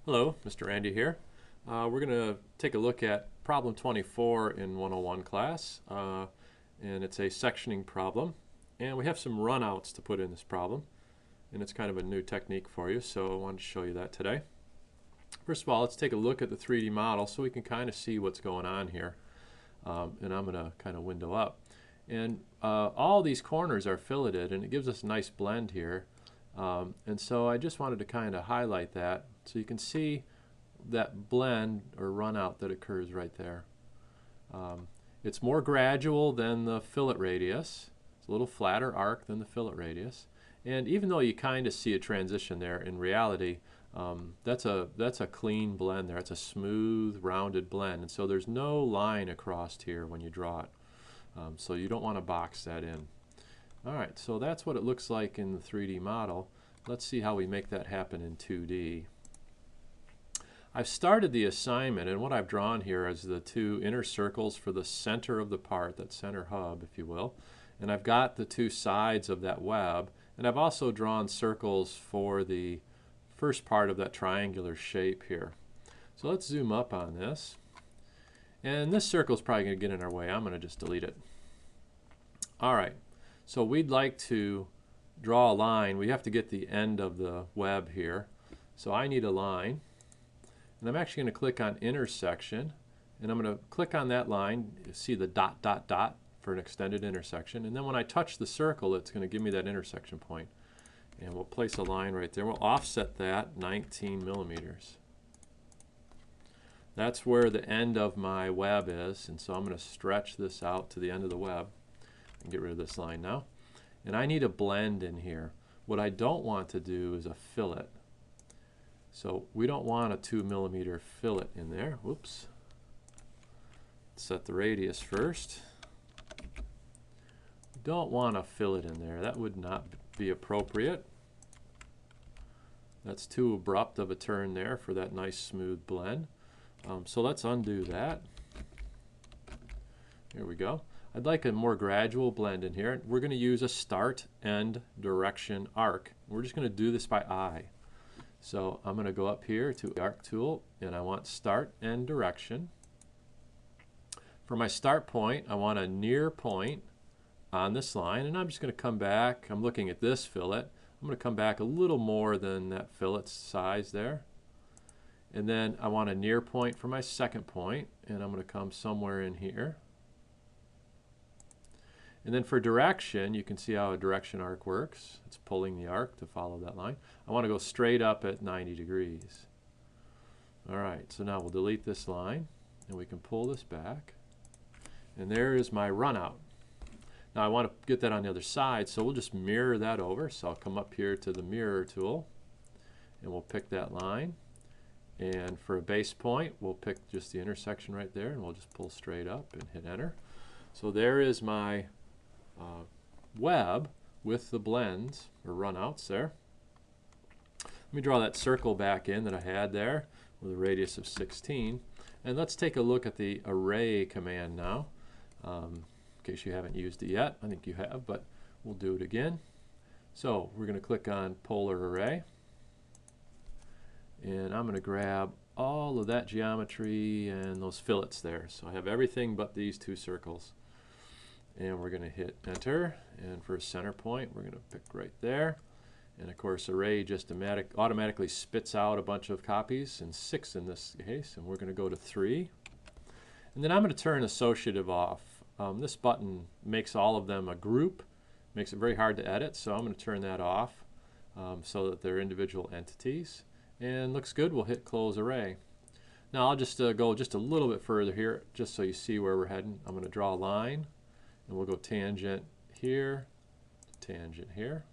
Hello, Mr. Andy here. We're going to take a look at problem 24 in 101 class, and it's a sectioning problem. And we have some runouts to put in this problem, and it's kind of a new technique for you, so I wanted to show you that today. First of all, let's take a look at the 3D model so we can kind of see what's going on here. And I'm going to kind of window up. And all these corners are filleted, and it gives us a nice blend here. And so I just wanted to kind of highlight that so you can see that blend or run out that occurs right there. It's more gradual than the fillet radius. It's a little flatter arc than the fillet radius. And even though you kind of see a transition there, in reality, that's a clean blend there. It's a smooth, rounded blend. And so there's no line across here when you draw it. So you don't want to box that in. Alright, so that's what it looks like in the 3D model. Let's see how we make that happen in 2D. I've started the assignment, and what I've drawn here is the two inner circles for the center of the part, that center hub, if you will. And I've got the two sides of that web, and I've also drawn circles for the first part of that triangular shape here. So let's zoom up on this. And this circle is probably going to get in our way. I'm going to just delete it. Alright. So we'd like to draw a line. We have to get the end of the web here. So I need a line. And I'm actually going to click on intersection. And I'm going to click on that line. You see the dot, dot, dot for an extended intersection. And then when I touch the circle, it's going to give me that intersection point. And we'll place a line right there. We'll offset that 19 millimeters. That's where the end of my web is. And so I'm going to stretch this out to the end of the web. And get rid of this line now. And I need a blend in here. What I don't want to do is a fillet. So we don't want a 2 millimeter fillet in there. Whoops. Set the radius first. Don't want a fillet in there. That would not be appropriate. That's too abrupt of a turn there for that nice smooth blend. So let's undo that. Here we go. I'd like a more gradual blend in here. We're going to use a start, end, direction, arc. We're just going to do this by eye. So I'm going to go up here to the arc tool, and I want start, end, direction. For my start point, I want a near point on this line, and I'm just going to come back. I'm looking at this fillet. I'm going to come back a little more than that fillet's size there. And then I want a near point for my second point, and I'm going to come somewhere in here. And then for direction, you can see how a direction arc works. It's pulling the arc to follow that line. I want to go straight up at 90 degrees. Alright, so now we'll delete this line, and we can pull this back. And there is my run out. Now I want to get that on the other side, so we'll just mirror that over. So I'll come up here to the mirror tool, and we'll pick that line. And for a base point, we'll pick just the intersection right there, and we'll just pull straight up and hit enter. So there is my web with the blends or runouts there. Let me draw that circle back in that I had there with a radius of 16. And let's take a look at the array command now. In case you haven't used it yet. I think you have, but we'll do it again. So we're going to click on polar array. And I'm going to grab all of that geometry and those fillets there. So I have everything but these two circles. And we're going to hit enter, and for a center point we're going to pick right there. And of course array just automatically spits out a bunch of copies, and 6 in this case, and we're going to go to 3. And then I'm going to turn associative off. This button makes all of them a group, makes it very hard to edit, so I'm going to turn that off so that they're individual entities. And looks good. We'll hit close array. Now I'll just go just a little bit further here just so you see where we're heading. I'm going to draw a line. And we'll go tangent here, tangent here.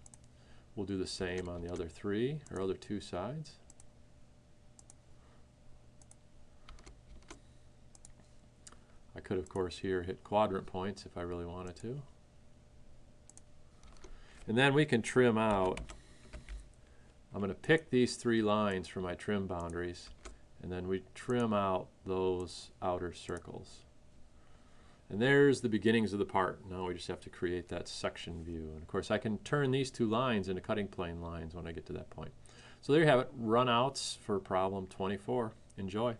We'll do the same on the other 3 or other 2 sides. I could, of course, here hit quadrant points if I really wanted to. And then we can trim out. I'm going to pick these 3 lines for my trim boundaries, and then we trim out those outer circles. And there's the beginnings of the part. Now we just have to create that section view. And of course I can turn these 2 lines into cutting plane lines when I get to that point. So there you have it, runouts for problem 24. Enjoy.